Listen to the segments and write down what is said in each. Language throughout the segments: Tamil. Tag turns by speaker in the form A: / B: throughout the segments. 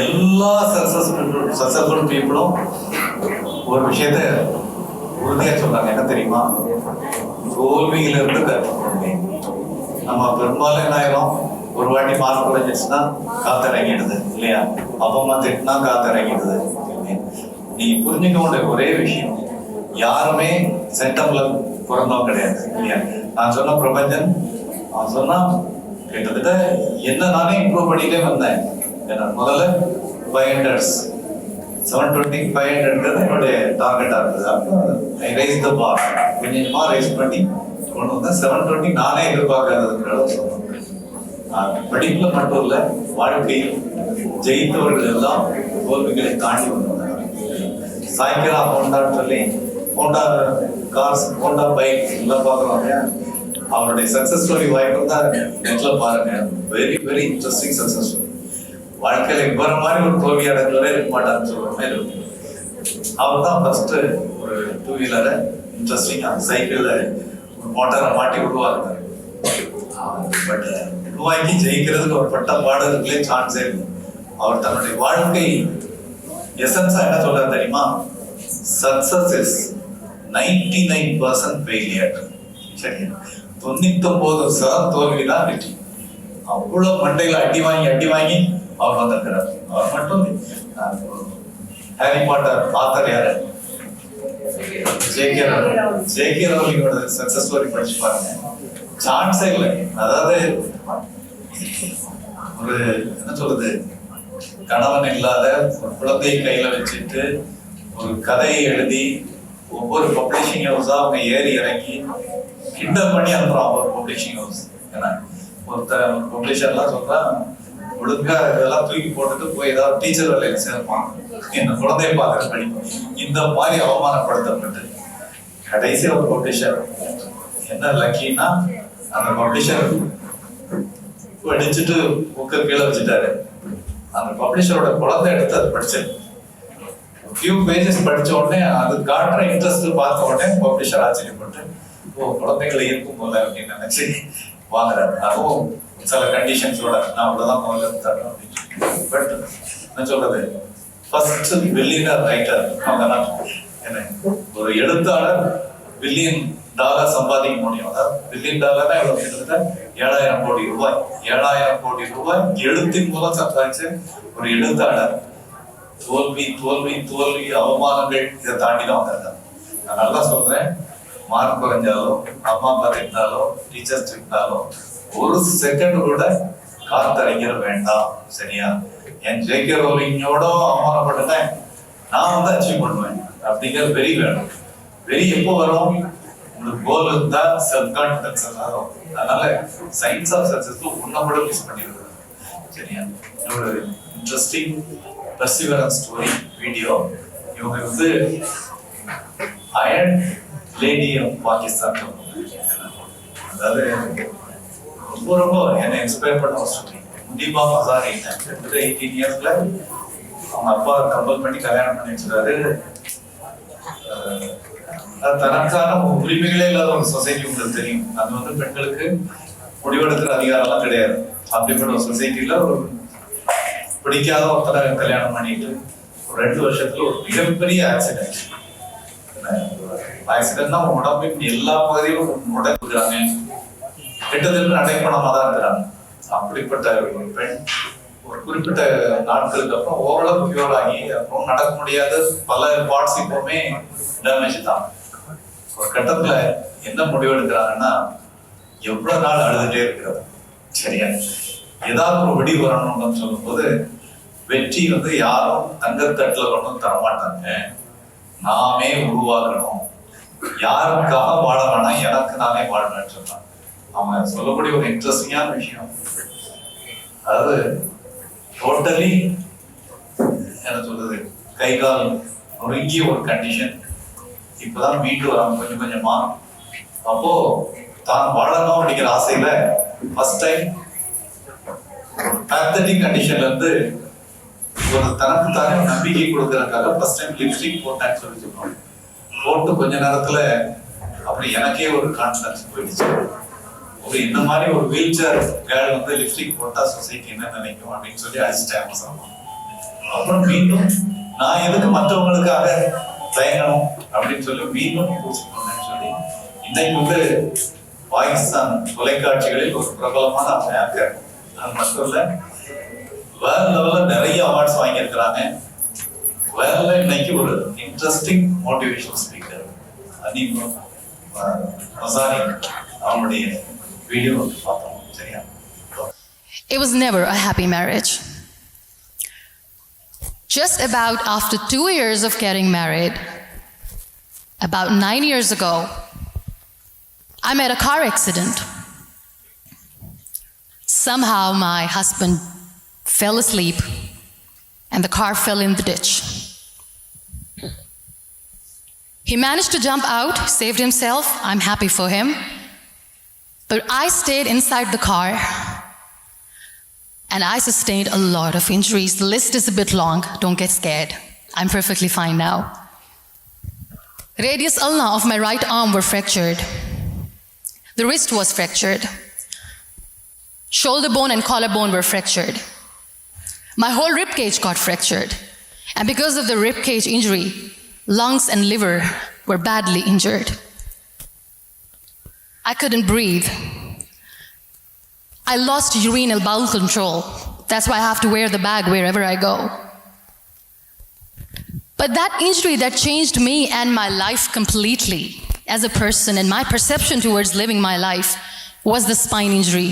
A: எல்லா சக்சஸ்ஃபுல் பீப்புளும் ஒரு விஷயத்த உறுதியா சொல்றாங்க. என்ன தெரியுமா? தோல்வியில இருந்து கற்றுக்கொள்ளுங்க. நம்ம பெரும்பாலும் என்ன ஆயிரும், ஒரு வாட்டி மார்க் குறைஞ்சிச்சுன்னா காத்திறங்கிடுது இல்லையா? அப்பா அம்மா திட்டினா காத்திறங்கிடுது. நீ புரிஞ்சுக்க வேண்டிய ஒரே விஷயம், யாருமே சென்டம்ல பிறந்தவங்க கிடையாது இல்லையா? நான் சொன்ன பிரபஞ்சன் அவன் சொன்னா கிட்டத்தட்ட என்ன நானே இம்ப்ரூவ் பண்ணிட்டே வந்தேன். முதல்ல 500 720 500 என்னுடைய டார்கெட்டா இருக்குது. அப்போ ஐ ரைஸ் த பார், கொஞ்சமா ரைஸ் பண்ணி கொண்டு வந்தேன். 720 நானே எதிர்பார்க்காததுங்கிறத சொன்னேன். படிப்புல மட்டும் இல்ல, வாழ்க்கையில் ஜெயித்தவர்கள் எல்லாம் தோல்விகளை தாண்டி வந்தாங்க. சாய்க்கிறா ஹோண்டான்னு சொல்லி ஹோண்டா கார்ஸ், ஹோண்டா பைக் எல்லாம் பார்க்குறோம். அவருடைய சக்சஸ் ஸ்டோரி வாய்ப்பு தான் நெட்ல பாருங்க. Very very interesting success story. வாழ்க்கையில இவர மாதிரி ஒரு தோல்வி அடைஞ்சவரே இருக்க மாட்டான்னு சொல்ற மாதிரி இருக்கும். அவர் தான் ஃபர்ஸ்ட் ஒரு 2 வீலரை இன்ட்ரெஸ்டிங்கா சைக்கிள்ல ஒரு மோட்டாரை மாட்டி உருவாக்குறாரு. பட் உருவாக்கி ஜெயிக்கிறதுக்கு ஒரு பட்ட பாடல்களே சான்ஸே இல்லை. அவர் தன்னுடைய வாழ்க்கை எசன்ஸா என்ன சொல்றாரு தெரியுமா? Success is 99% failure. சரி, 99% தோல்விதான் வெற்றி. அவ்வளவு மண்டையில அடி வாங்கி அவர் வந்திருக்கிறார். அவர் மட்டும் ஹாரி பாட்டர் ஆத்தர் யாரு? ஜே.கே. ரவுலிங்கோட சக்சஸ் ஸ்டோரி படிச்சு பாருங்க. சான்ஸே இல்லை. அதாவது ஒரு என்ன சொல்றது, கணவன் இல்லாத ஒரு குழந்தையை கையில வச்சுட்டு ஒரு கதையை எழுதி ஒவ்வொரு பப்ளிஷிங் ஹவுஸா அவங்க ஏறி இறங்கி கிண்டல் பண்ணி அனுப்புறான் ஒரு பப்ளிஷிங் ஹவுஸ். ஏன்னா ஒருத்தர் பப்ளிஷர்லாம் சொல்றான், ஒழுங்கா இதெல்லாம் தூக்கி போட்டுட்டு போய் ஏதாவது டீச்சர் வேலையில சேர்ப்பான், என்ன குழந்தைய பார்க்கற படிக்கும். இந்த மாதிரி அவமானப்படுத்தப்பட்டு கடைசி ஒரு பப்ளிஷர் என்ன லக்கின்னா, அந்த பப்ளிஷர் படிச்சுட்டு புக்கை கீழே வச்சுட்டாரு. அந்த பப்ளிஷரோட குழந்தை எடுத்து அது படிச்சது. ஃபியூ பேஜஸ் படிச்ச உடனே அது காட்டுற இன்ட்ரெஸ்ட் பார்த்த உடனே பப்ளிஷர் ஆச்சரியப்பட்டு, ஓ குழந்தைகளை இருக்கும் போல அப்படின்னு நினைச்சு வாங்குறாரு. அதுவும் சில கண்டிஷன்ஸோட, நான் அவ்வளவுதான் முதல்ல தரேன் அப்படின்னு. பட் என்ன சொல்றது, ஃபர்ஸ்ட் பில்லியனர் ரைட்டர் அவங்க தான். என்ன, ஒரு எழுத்தாளர் $1 சம்பாதிக்க முடியும். அதாவது $1 எவ்வளவு, கிட்டத்தட்ட 7,000 கோடி ரூபாய். 7,000 கோடி ரூபாய் எழுத்தின் மூலம் சம்பாதிச்ச ஒரு எழுத்தாளர் தோல்வி தோல்வி தோல்வி அவமானங்கள் இதை தாண்டி தான் வந்திருக்காங்க. நான் நல்லா சொல்றேன், மார்க் குறைஞ்சாலோ, அம்மா அப்பா திட்டாலோ, டீச்சர்ஸ் திட்டாலோ ஒரு செகண்ட் கூட காத்தறிஞர வேண்டாம். சரியா? என் ஜே.கே. ரவுலிங்கோட அவமானப்பட்டுட்டேன், நான் வந்து அச்சீவ் பண்ணுவேன் அப்படிங்கிற வெறி வேணும். வெறி எப்போ வரும்? உங்களுக்கு கோல் இருந்தா செல்ஃப் கான்ஃபிடன்ஸ் வரும். அதனால சயின்ஸ் ஆஃப் சக்சஸ் ஒன்ன கூட மிஸ் பண்ணிடுறது. சரியா? ஒரு இன்ட்ரெஸ்டிங் பெர்சிவரன்ஸ் ஸ்டோரி வீடியோ. இவங்க வந்து அயர்ன் லேடி ஆஃப் பாகிஸ்தான். அதாவது ரொம்ப ரொம்ப என்னை இன்ஸ்பயர் பண்ண ஒரு ஸ்டோரி. முனிபா மசாரி 18 இயர்ஸ்ல அவங்க அப்பா கம்பல் பண்ணி கல்யாணம் பண்ணி வச்சிருக்காரு. தனக்கான உரிமைகளே இல்லாத ஒரு சொசைட்டி உங்களுக்கு தெரியும். அது வந்து பெண்களுக்கு முடிவெடுக்கிற அதிகாரம் எல்லாம் கிடையாது. அப்படிப்பட்ட ஒரு சொசைட்டில ஒரு பிடிக்காத ஒருத்தரை கல்யாணம் பண்ணிட்டு ஒரு 2 வருஷத்துல ஒரு மிகப்பெரிய ஆக்சிடென்ட். ஆக்சிடென்ட்னா உடம்பின் எல்லா பகுதியிலும் உடம்புறாங்க, கிட்டத்தட்ட நடைப்பணமா தான் இருக்கிறாங்க. அப்படிப்பட்ட ஒரு பெண் ஒரு குறிப்பிட்ட நாட்களுக்கு அப்புறம் ஓரளவு கியூர் ஆகி அப்புறம் நடக்க முடியாத பல பார்ட்ஸ் இப்பவுமே டேமேஜ் தான். ஒரு கட்டத்துல என்ன முடிவெடுக்கிறாங்கன்னா, எவ்வளவு நாள் அழுதுட்டே இருக்கிறது. சரியா? ஏதாவது ஒரு வெடி வரணும்னு சொல்லும் போது, வெற்றி வந்து யாரும் தங்கத்தட்டுல கொண்டு தரமாட்டாங்க, நாமே உருவாக்கணும். யாருக்காக வாழ வேணாம், எனக்கு நானே வாழணும்னு சொன்னான். அவங்க சொல்லக்கூடிய ஒரு இன்ட்ரெஸ்டிங்கான விஷயம், அதாவது டோட்டலி என்ன சொல்றது, கை கால் நொறுங்கிய ஒரு கண்டிஷன். இப்பதான் மீண்டு வராங்க கொஞ்சம் கொஞ்சமா. அப்போ தான் வாழணும் அப்படிங்கிற ஆசையில ஃபர்ஸ்ட் டைம் ஒரு பேத்தட்டிக் கண்டிஷன்ல இருந்து ஒரு தனக்கு தானே நம்பிக்கை கொடுக்கறதுக்காக ஃபர்ஸ்ட் டைம் லிப்ஸ்டிக் போட்டான்னு சொல்லி சொல்லுவாங்க. போட்டு கொஞ்ச நேரத்துல அப்படி எனக்கே ஒரு கான்ஃபிடன்ஸ் போயிடுச்சு. ஒரு இந்த மாதிரி ஒரு வீல் சேர் கேர்ள் வந்து லிப்ஸ்டிக் போட்டா சொசைட்டி என்ன நினைக்கும் அப்படின்னு சொல்லி அடிச்சிட்டேன். அப்புறம் மீண்டும் நான் எதுக்கு மற்றவங்களுக்காக தயங்கணும் அப்படின்னு சொல்லி மீண்டும் பூசிக்கணும்னு சொல்லி இன்னைக்கு பாகிஸ்தான் தொலைக்காட்சிகளில் ஒரு பிரபலமான ஆங்கர். அது மட்டும் இல்ல, வேர்ல்ட் லெவல்ல நிறைய அவார்ட்ஸ் வாங்கியிருக்கிறாங்க. வேர்ல்ட்ல இன்னைக்கு ஒரு இன்ட்ரெஸ்டிங் மோட்டிவேஷனல் ஸ்பீக்கர் மசானி அவனுடைய வீடியோ பார்த்தோம். சரியா?
B: It was never a happy marriage. Just about after 2 years of getting married, about 9 years ago, I met a car accident. Somehow my husband fell asleep and the car fell in the ditch. He managed to jump out, saved himself. I'm happy for him. But I stayed inside the car and I sustained a lot of injuries. The list is a bit long. Don't get scared. I'm perfectly fine now. Radius ulna of my right arm were fractured. The wrist was fractured. Shoulder bone and collarbone were fractured. My whole rib cage got fractured. And because of the rib cage injury, lungs and liver were badly injured. I couldn't breathe. I lost urinary bowel control. That's why I have to wear the bag wherever I go. But that injury that changed me and my life completely as a person and my perception towards living my life was the spine injury.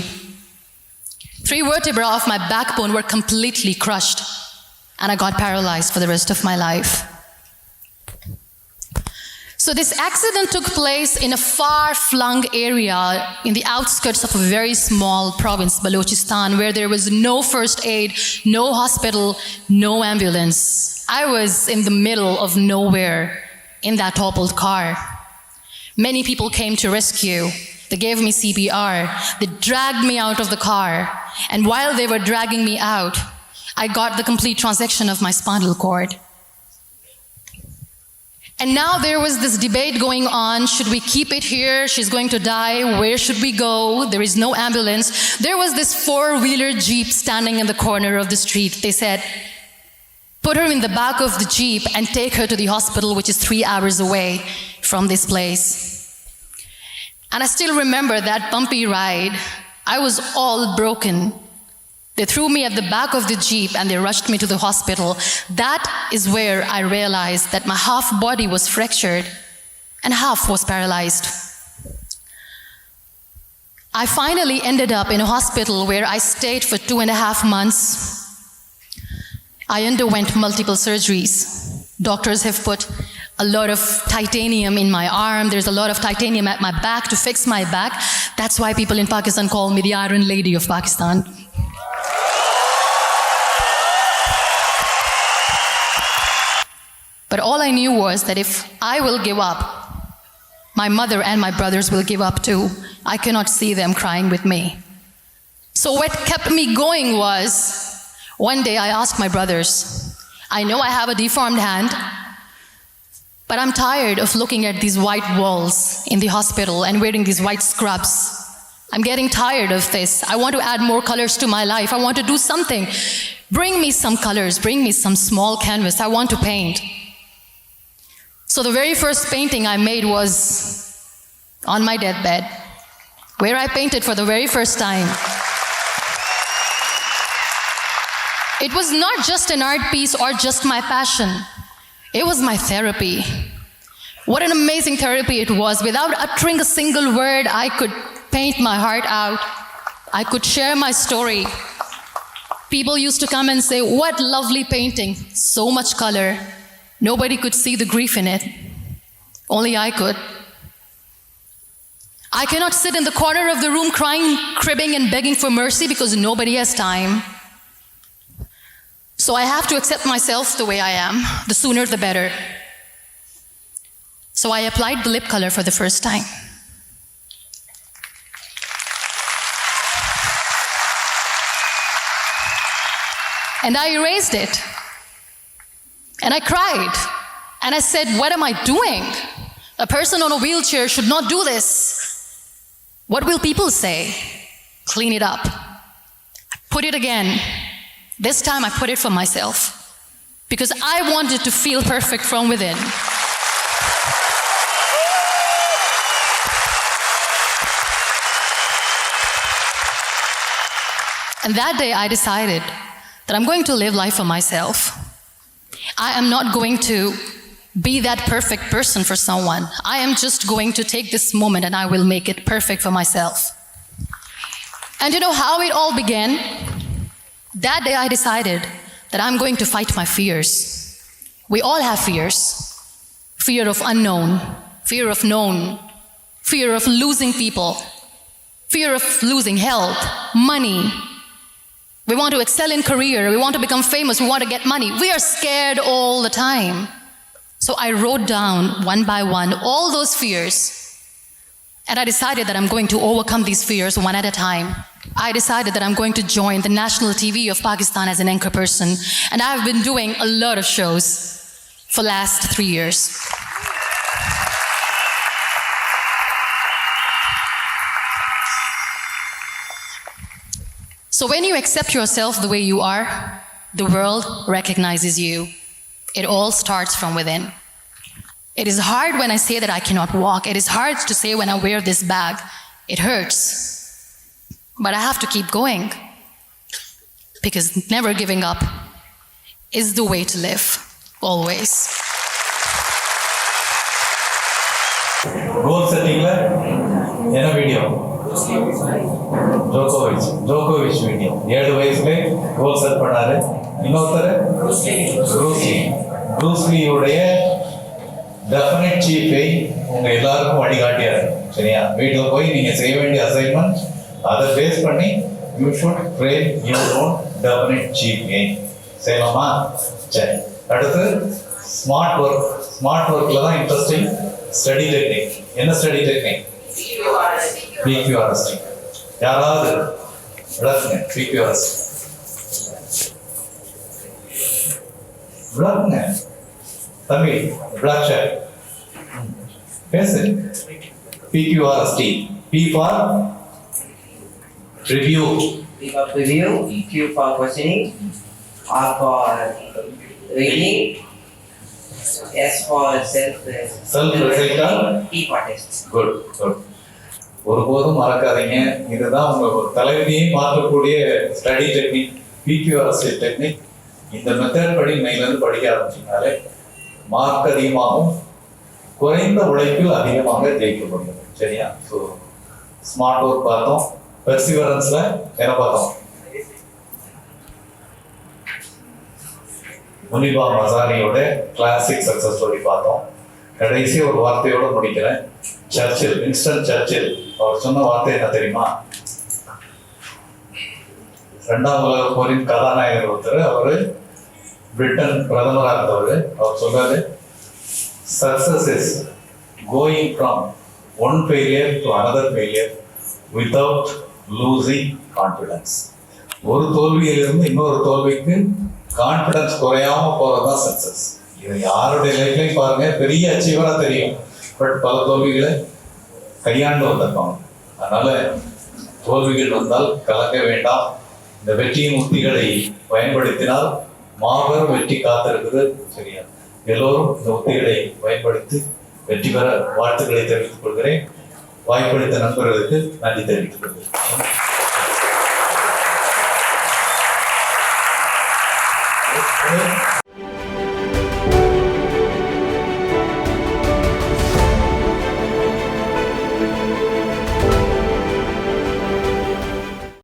B: 3 vertebrae of my backbone were completely crushed and I got paralyzed for the rest of my life. So this accident took place in a far-flung area in the outskirts of a very small province, Balochistan, where there was no first aid, no hospital, no ambulance. I was in the middle of nowhere in that toppled car. Many people came to rescue. They gave me CPR. They dragged me out of the car. And while they were dragging me out, I got the complete transection of my spinal cord. And now there was this debate going on. Should we keep it here? She's going to die. Where should we go? There is no ambulance. There was this 4-wheeler Jeep standing in the corner of the street. They said, put her in the back of the Jeep and take her to the hospital, which is 3 hours away from this place. And I still remember that bumpy ride. I was all broken. They threw me at the back of the Jeep and they rushed me to the hospital. That is where I realized that my half body was fractured and half was paralyzed. I finally ended up in a hospital where I stayed for 2.5 months. I underwent multiple surgeries. Doctors have put a lot of titanium in my arm. There's a lot of titanium at my back to fix my back. That's why people in Pakistan call me the Iron Lady of Pakistan. But all I knew was that if I will give up, my mother and my brothers will give up too. I cannot see them crying with me. So what kept me going was, one day I asked my brothers, I know I have a deformed hand, but I'm tired of looking at these white walls in the hospital and wearing these white scrubs. I'm getting tired of this. I want to add more colors to my life. I want to do something. Bring me some colors. Bring me some small canvas. I want to paint. So the very first painting I made was on my deathbed, where I painted for the very first time. It was not just an art piece or just my passion. It was my therapy. What an amazing therapy it was. Without uttering a single word, I could paint my heart out. I could share my story. People used to come and say, what lovely painting, so much color. Nobody could see the grief in it. Only I could. I cannot sit in the corner of the room crying, cribbing and begging for mercy because nobody has time. So I have to accept myself the way I am. The sooner the better. So I applied the lip color for the first time. And I erased it. And I cried. And I said, what am I doing? A person on a wheelchair should not do this. What will people say? Clean it up. I put it again. This time I put it for myself. because I wanted to feel perfect from within. And that day I decided that I'm going to live life for myself. I am not going to be that perfect person for someone. I am just going to take this moment and I will make it perfect for myself. And you know how it all began? That day I decided that I'm going to fight my fears. We all have fears. Fear of unknown, fear of known, fear of losing people, fear of losing health, money. We want to excel in career, we want to become famous, we want to get money. We are scared all the time. So I wrote down one by one all those fears, and I decided that I'm going to overcome these fears one at a time. I decided that I'm going to join the national TV of Pakistan as an anchor person, and I've been doing a lot of shows for the last 3 years. So when you accept yourself the way you are, the world recognizes you. It all starts from within. It is hard when I say that I cannot walk. It is hard to say when I wear this bag. It hurts. But I have to keep going. Because never giving up is the way to live, always.
A: Goal setting la என்ன வீடியோ ஜோகோவிச் வீடியோ 7 வயசுல கோல் செட் பண்ணாரு. இன்னொருத்தர் ப்ரூஸ்லியுடைய டெஃபினட் சீஃபை உங்க எல்லாருக்கும் வழிகாட்டியாரு. சரியா? வீட்டில் போய் நீங்க செய்ய வேண்டிய அசைன்மெண்ட் அதை பேஸ் பண்ணி you should train your own definite chief gain. செய்யலாமா? சரி. அடுத்து ஸ்மார்ட் ஒர்க்ல தான் இன்ட்ரெஸ்டிங் ஸ்டடி டெக்னிக். என்ன ஸ்டடி டெக்னிக்? PQRST. யாராவது விளக்குங்க. PQRST விளக்குங்க. தம்பி பிளாக் ஷர்ட் பேசு. PQRST. P for review.
C: P for review, Q for questioning, R for reading, S for
A: self-reflection,
C: T for test.
A: Good. ஒருபோதும் மறக்காதீங்க. இதுதான் உங்க ஒரு தலைவியை மாற்றக்கூடிய ஸ்டடி டெக்னிக், PQRST டெக்னிக். இந்த மெத்தட் படி மேலிருந்து படிக்க ஆரம்பிச்சீங்கனாலே மார்க் அதிகமாகும், குறைந்த உழைப்பில் அதிகமாக ஜெயிக்க முடியும். சரியா? ஸோ ஸ்மார்ட் ஒர்க் பார்த்தோம். பெர்சிவரன்ஸ்ல என்ன பார்த்தோம்? முனிபா மசாரியோட கிளாசிக் சக்சஸ் ஸ்டோரி பார்த்தோம். கடைசி ஒரு வார்த்தையோட முடிக்கிறேன். சர்ச்சில், வின்ஸ்டன் சர்ச்சில் அவர் சொன்ன வார்த்தை என்ன தெரியுமா? 2ஆம் உலக போரின் கதாநாயகர் ஒருத்தர், அவரு பிரிட்டன் பிரதமராக இருந்தவர். அவர் சொல்றாரு, success is going from one failure to another failure without losing confidence. ஒரு தோல்வியிலிருந்து இன்னொரு தோல்விக்கு கான்ஃபிடன்ஸ் குறையாம போறதுதான் சக்சஸ். இது யாருடைய லைஃப்லையும் பாருங்க, பெரிய அச்சீவரா தெரியும், பட் பல தோல்விகளை கையாண்டு வந்திருப்பாங்க. அதனால தோல்விகள் வந்தால் கலக்க வேண்டாம். இந்த வெற்றியின் உத்திகளை பயன்படுத்தினால் மாபெரும் வெற்றி காத்திருக்குது. சரியா? எல்லோரும் இந்த உத்திகளை பயன்படுத்தி வெற்றி பெற வாழ்த்துக்களை தெரிவித்துக் கொள்கிறேன். வாய்ப்பளித்த நண்பர்களுக்கு நன்றி தெரிவித்துக் கொள்கிறேன்.